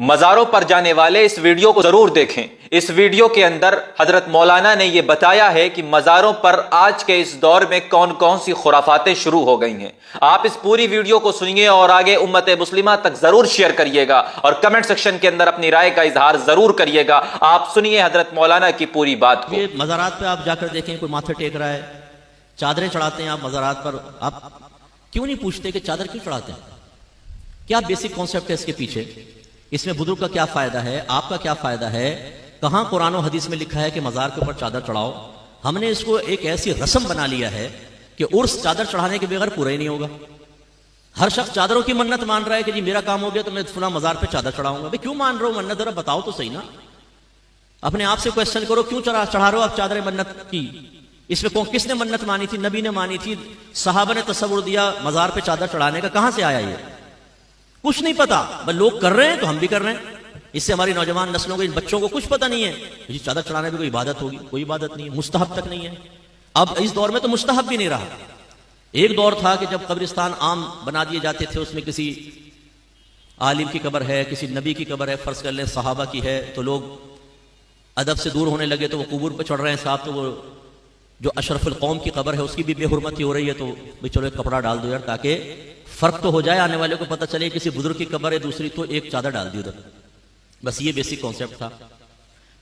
مزاروں پر جانے والے اس ویڈیو کو ضرور دیکھیں۔ اس ویڈیو کے اندر حضرت مولانا نے یہ بتایا ہے کہ مزاروں پر آج کے اس دور میں کون کون سی خرافاتیں شروع ہو گئی ہیں۔ آپ اس پوری ویڈیو کو سنیے اور آگے امت مسلمہ تک ضرور شیئر کریے گا اور کمنٹ سیکشن کے اندر اپنی رائے کا اظہار ضرور کریے گا۔ آپ سنیے حضرت مولانا کی پوری بات کو۔ یہ مزارات پہ آپ جا کر دیکھیں، کوئی ماتھے ٹیک رہا ہے، چادریں چڑھاتے ہیں آپ مزارات پر، آپ کیوں نہیں پوچھتے کہ چادر کیوں چڑھاتے ہیں؟ کیا بیسک کانسیپٹ ہے اس کے پیچھے؟ اس میں بزرگ کا کیا فائدہ ہے، آپ کا کیا فائدہ ہے؟ کہاں قرآن و حدیث میں لکھا ہے کہ مزار کے اوپر چادر چڑھاؤ؟ ہم نے اس کو ایک ایسی رسم بنا لیا ہے کہ عرس چادر چڑھانے کے بغیر پورا ہی نہیں ہوگا۔ ہر شخص چادروں کی منت مان رہا ہے کہ جی میرا کام ہو گیا تو میں فلاں مزار پہ چادر چڑھاؤں گا۔ بھئی کیوں مان رہا ہوں منت؟ ذرا بتاؤ تو صحیح نا، اپنے آپ سے کویسچن کرو، کیوں چڑھا رہے ہو آپ چادر منت کی؟ اس میں کس نے منت مانی تھی؟ نبی نے مانی تھی، صحابہ نے تصور دیا مزار پہ چادر چڑھانے کا، کہاں سے آیا یہ؟ کچھ نہیں پتا، بس لوگ کر رہے ہیں تو ہم بھی کر رہے ہیں۔ اس سے ہماری نوجوان نسلوں کو، ان بچوں کو کچھ پتہ نہیں ہے جی چادر چڑھانے میں کوئی عبادت ہوگی، کوئی عبادت نہیں ہے، مستحب تک نہیں ہے۔ اب اس دور میں تو مستحب بھی نہیں رہا۔ ایک دور تھا کہ جب قبرستان عام بنا دیے جاتے تھے، اس میں کسی عالم کی قبر ہے، کسی نبی کی قبر ہے، فرض کر لیں صحابہ کی ہے، تو لوگ ادب سے دور ہونے لگے، تو وہ قبور پہ چڑھ رہے ہیں صاحب، تو وہ جو اشرف القوم کی قبر ہے اس کی بھی بے حرمتی ہو رہی ہے، تو چلو ایک کپڑا ڈال دو یار، تاکہ فرق تو ہو جائے، آنے والے کو پتہ چلے کسی بزرگ کی قبر ہے دوسری، تو ایک چادر ڈال دی ادھر۔ بس یہ بیسک کانسیپٹ تھا۔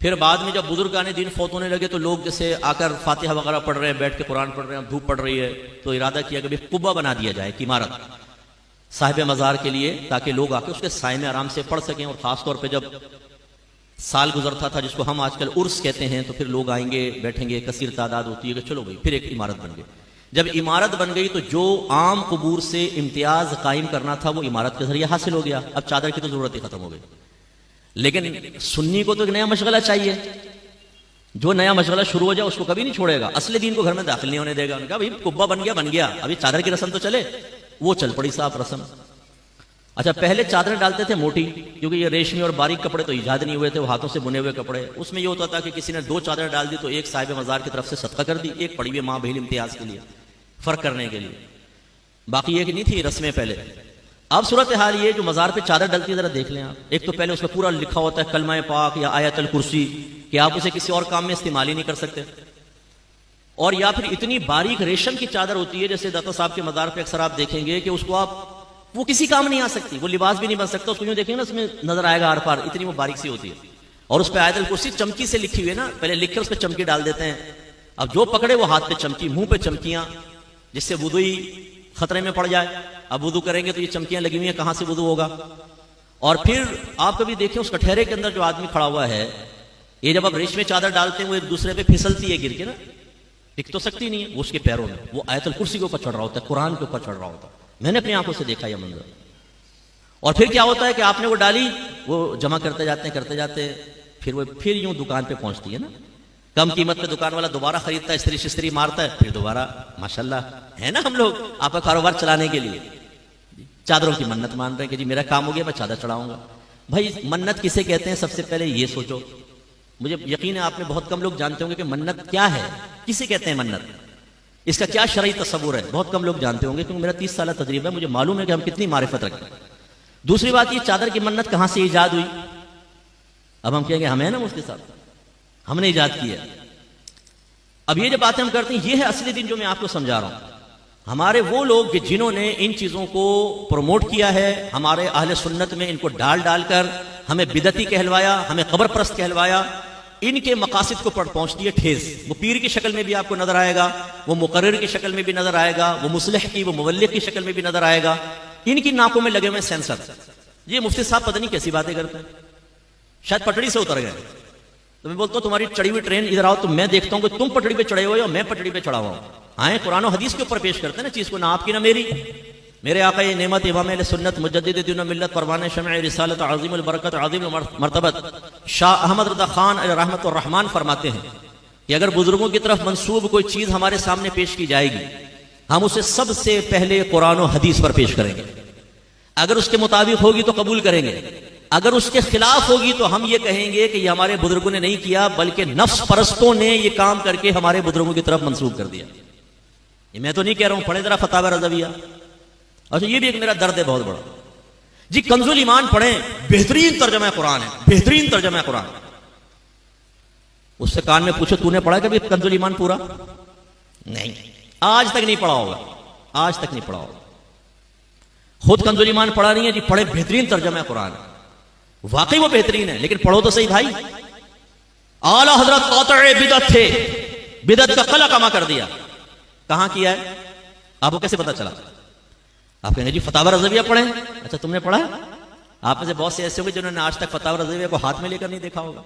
پھر بعد میں جب بزرگان دین فوت ہونے لگے تو لوگ جیسے آ کر فاتحہ وغیرہ پڑھ رہے ہیں، بیٹھ کے قرآن پڑھ رہے ہیں، دھوپ پڑ رہی ہے، تو ارادہ کیا کہ قبہ بنا دیا جائے، ایک عمارت صاحب مزار کے لیے، تاکہ لوگ آ کے اس کے سائے میں آرام سے پڑھ سکیں۔ اور خاص طور پہ جب سال گزرتا تھا، جس کو ہم آج کل عرس کہتے ہیں، تو پھر لوگ آئیں گے، بیٹھیں گے، کثیر تعداد ہوتی ہے کہ چلو بھائی پھر ایک عمارت بن گئی۔ جب عمارت بن گئی تو جو عام قبور سے امتیاز قائم کرنا تھا وہ عمارت کے ذریعے حاصل ہو گیا، اب چادر کی تو ضرورت ہی ختم ہو گئی۔ لیکن سنی کو تو ایک نیا مشغلہ چاہیے، جو نیا مشغلہ شروع ہو جائے اس کو کبھی نہیں چھوڑے گا، اصل دین کو گھر میں داخل نہیں ہونے دے گا۔ انہوں نے کہا بھائی قبہ بن گیا، ابھی چادر کی رسم تو چلے، وہ چل پڑی صاحب رسم۔ اچھا پہلے چادریں ڈالتے تھے موٹی، کیونکہ یہ ریشمی اور باریک کپڑے تو ایجاد نہیں ہوئے تھے، وہ ہاتھوں سے بنے ہوئے کپڑے، اس میں یہ ہوتا تھا کہ کسی نے 2 چادریں ڈال دی تو ایک صاحب مزار کی طرف سے صدقہ کر دی، ایک پڑی ہوئی ماں بہن امتیاز کے لیے، فرق کرنے کے لیے، باقی یہ کہ نہیں تھی رسمیں پہلے۔ اب صورتحال یہ جو مزار پہ چادر ڈلتی ہے ذرا دیکھ لیں آپ، ایک تو پہلے اس میں پورا لکھا ہوتا ہے کلمہ پاک یا آیت الکرسی، کہ آپ اسے کسی اور کام میں استعمال ہی نہیں کر سکتے، اور یا پھر اتنی باریک ریشم کی چادر ہوتی ہے، جیسے داتا صاحب کے مزار پہ اکثر آپ دیکھیں گے کہ اس کو وہ کسی کام نہیں آ سکتی، وہ لباس بھی نہیں بن سکتا، اس کو یوں دیکھیں گے نا اس میں نظر آئے گا آر پار، اتنی وہ باریک سی ہوتی ہے۔ اور اس پہ آیت الکرسی چمکی سے لکھی ہوئی ہے نا، پہلے لکھ کر اس پہ چمکی ڈال دیتے ہیں، اب جو پکڑے وہ ہاتھ پہ چمکی، منہ پہ چمکیاں، جس سے وضو ہی خطرے میں پڑ جائے۔ اب وضو کریں گے تو یہ چمکیاں لگی ہوئی ہیں، کہاں سے وضو ہوگا؟ اور پھر آپ کبھی دیکھیں اس کٹہرے کے اندر جو آدمی کھڑا ہوا ہے، یہ جب آپ ریشمی چادر ڈالتے ہیں وہ ایک دوسرے پہ پھسلتی ہے گر کے نا، ٹک تو سکتی نہیں ہے، وہ اس کے پیروں میں، وہ آیت الکرسی کے اوپر چڑھ رہا ہوتا ہے، قرآن کے اوپر چڑھ رہا ہوتا ہے، میں نے اپنی آنکھوں سے دیکھا یہ منظر۔ اور پھر کیا ہوتا ہے کہ آپ نے وہ ڈالی، وہ جمع کرتے جاتے ہیں، پھر یوں دکان پہ پہنچتی ہے نا، کم قیمت پہ دکان والا دوبارہ خریدتا ہے، استری شستری مارتا ہے، پھر دوبارہ ماشاءاللہ ہے نا، ہم لوگ آپ کا کاروبار چلانے کے لیے چادروں کی منت مان رہے ہیں کہ جی میرا کام ہو گیا میں چادر چڑھاؤں گا۔ بھائی منت کسے کہتے ہیں؟ سب سے پہلے یہ سوچو، مجھے یقین ہے آپ میں بہت کم لوگ جانتے ہوں گے کہ منت کیا ہے، کسے کہتے ہیں منت، اس کا کیا شرعی تصور ہے، بہت کم لوگ جانتے ہوں گے، کیونکہ میرا 30 سالہ تجربہ ہے، مجھے معلوم ہے کہ ہم کتنی معرفت رکھتے ہیں۔ دوسری بات یہ چادر کی منت کہاں سے ایجاد ہوئی؟ اب ہم کہیں گے ہمیں نا مفتی صاحب ہم نے ایجاد کیا۔ اب یہ جو باتیں ہم کرتے ہیں یہ ہے اصلی دین جو میں آپ کو سمجھا رہا ہوں۔ ہمارے وہ لوگ جنہوں نے ان چیزوں کو پروموٹ کیا ہے، ہمارے اہل سنت میں ان کو ڈال کر ہمیں بدعتی کہلوایا، ہمیں قبر پرست کہلوایا، ان کے مقاصد کو پہنچتی ہے ٹھیس۔ وہ پیر کی شکل میں بھی آپ کو نظر آئے گا، وہ مقرر کی شکل میں بھی نظر آئے گا، وہ مصلح کی، وہ مبلغ کی شکل میں بھی نظر آئے گا، ان کی ناکوں میں لگے ہوئے سینسر۔ یہ مفتی صاحب پتہ نہیں کیسی باتیں کرتے ہیں، شاید پٹڑی سے اتر گئے۔ تو میں بولتا ہوں تمہاری چڑھی ہوئی ٹرین ادھر آؤ تو میں دیکھتا ہوں کہ تم پٹڑی پہ چڑھے ہوئے ہو میں پٹڑی پہ چڑھا ہوا ہوں۔ آئیں قرآن و حدیث کے اوپر پیش کرتے ہیں نا چیز کو، نہ آپ کی نہ میری۔ میرے آقا نعمت امام اہل سنت مجدد دین و ملت پروانہ شمع رسالت عظیم البرکت عظیم المرتبت شاہ احمد رضا خان علیہ رحمت الرحمان فرماتے ہیں کہ اگر بزرگوں کی طرف منسوب کوئی چیز ہمارے سامنے پیش کی جائے گی، ہم اسے سب سے پہلے قرآن و حدیث پر پیش کریں گے۔ اگر اس کے مطابق ہوگی تو قبول کریں گے، اگر اس کے خلاف ہوگی تو ہم یہ کہیں گے کہ یہ ہمارے بزرگوں نے نہیں کیا بلکہ نفس پرستوں نے یہ کام کر کے ہمارے بزرگوں کی طرف منسوب کر دیا۔ یہ میں تو نہیں کہہ رہا ہوں، پڑھیں ذرا فتاوی رضویہ۔ اچھا یہ بھی ایک میرا درد ہے بہت بڑا جی کنزُل ایمان پڑھیں، بہترین ترجمہ قرآن ہے، بہترین ترجمہ قرآن. اس سے کان میں پوچھو تو نے پڑھا کبھی کنزُل ایمان پورا؟ نہیں، آج تک نہیں پڑھا ہوگا، آج تک نہیں پڑھا ہوگا. خود کنزُل ایمان پڑھا نہیں ہے جی، پڑھے بہترین ترجمہ قرآن ہے. واقعی وہ بہترین ہے، لیکن پڑھو تو صحیح بھائی. اعلی حضرت قاطع بدعت تھے، بدعت کا قلع کما کر دیا. کہاں کیا ہے؟ آپ کو کیسے پتا چلا؟ آپ کہیں گے جی فتاوی رضویہ پڑھیں. اچھا تم نے پڑھا ہے؟ آپ میں سے بہت سے ایسے ہوگے جنہوں نے آج تک فتاوی رضویہ کو ہاتھ میں لے کر نہیں دیکھا ہوگا،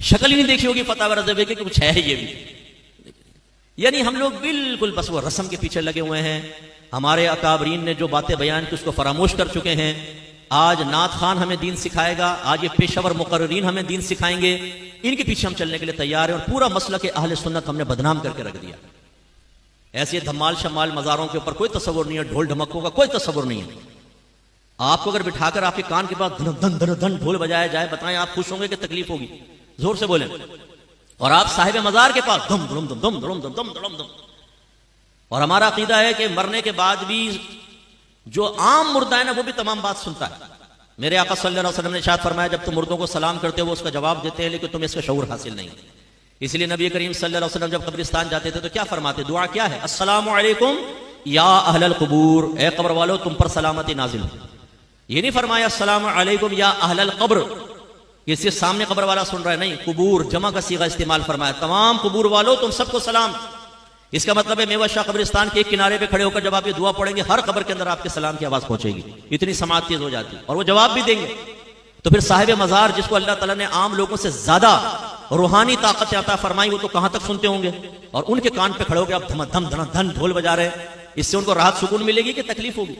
شکل ہی نہیں دیکھی ہوگی فتاوی رضویہ کی کہ کچھ ہے یہ بھی. یعنی ہم لوگ بالکل بس وہ رسم کے پیچھے لگے ہوئے ہیں. ہمارے اکابرین نے جو باتیں بیان کی اس کو فراموش کر چکے ہیں. آج نعت خان ہمیں دین سکھائے گا، آج یہ پیشہ ور مقررین ہمیں دین سکھائیں گے. ان کے پیچھے ہم چلنے کے لیے تیار ہیں، اور پورا مسلک اہل سنت ہم نے بدنام کر کے رکھ دیا. ایسے دھمال شمال مزاروں کے اوپر کوئی تصور نہیں ہے، ڈھول ڈھمکوں کا کوئی تصور نہیں ہے. آپ کو اگر بٹھا کر آپ کے کان کے پاس دھن دھن دھن دھن ڈھول بجایا جائے، بتائیں آپ خوش ہوں گے کہ تکلیف ہوگی؟ زور سے بولیں. اور آپ صاحب مزار کے پاس دم دم دم دم دم دم دم دم. اور ہمارا عقیدہ ہے کہ مرنے کے بعد بھی جو عام مردہ ہے نا وہ بھی تمام بات سنتا ہے. میرے آقا صلی اللہ علیہ وسلم نے ارشاد فرمایا جب تم مردوں کو سلام کرتے ہو وہ اس کا جواب دیتے ہیں، لیکن تمہیں اس کا شعور حاصل نہیں. اس لیے نبی کریم صلی اللہ علیہ وسلم جب قبرستان جاتے تھے تو کیا فرماتے؟ دعا کیا ہے؟ السلام علیکم یا اہل القبور، اے قبر والو تم پر سلامتی نازل ہو. یہ نہیں فرمایا السلام علیکم یا اہل القبر، یہ صرف سامنے قبر والا سن رہا ہے، نہیں، قبور جمع کا صیغہ استعمال فرمایا، تمام قبور والو تم سب کو سلام. اس کا مطلب ہے میوہ شاہ قبرستان کے ایک کنارے پہ کھڑے ہو کر جب آپ یہ دعا پڑھیں گے ہر قبر کے اندر آپ کے سلام کی آواز پہنچے گی. اتنی سماعت تیز ہو جاتی ہے، اور وہ جواب بھی دیں گے. تو پھر صاحب مزار جس کو اللہ تعالیٰ نے عام لوگوں سے زیادہ روحانی طاقت عطا فرمائی، وہ تو کہاں تک سنتے ہوں گے؟ اور ان کے کان پہ کھڑے ہو کے آپ دھم دھم دھن دھن ڈھول بجا رہے ہیں. اس سے ان کو راحت سکون ملے گی کہ تکلیف ہوگی؟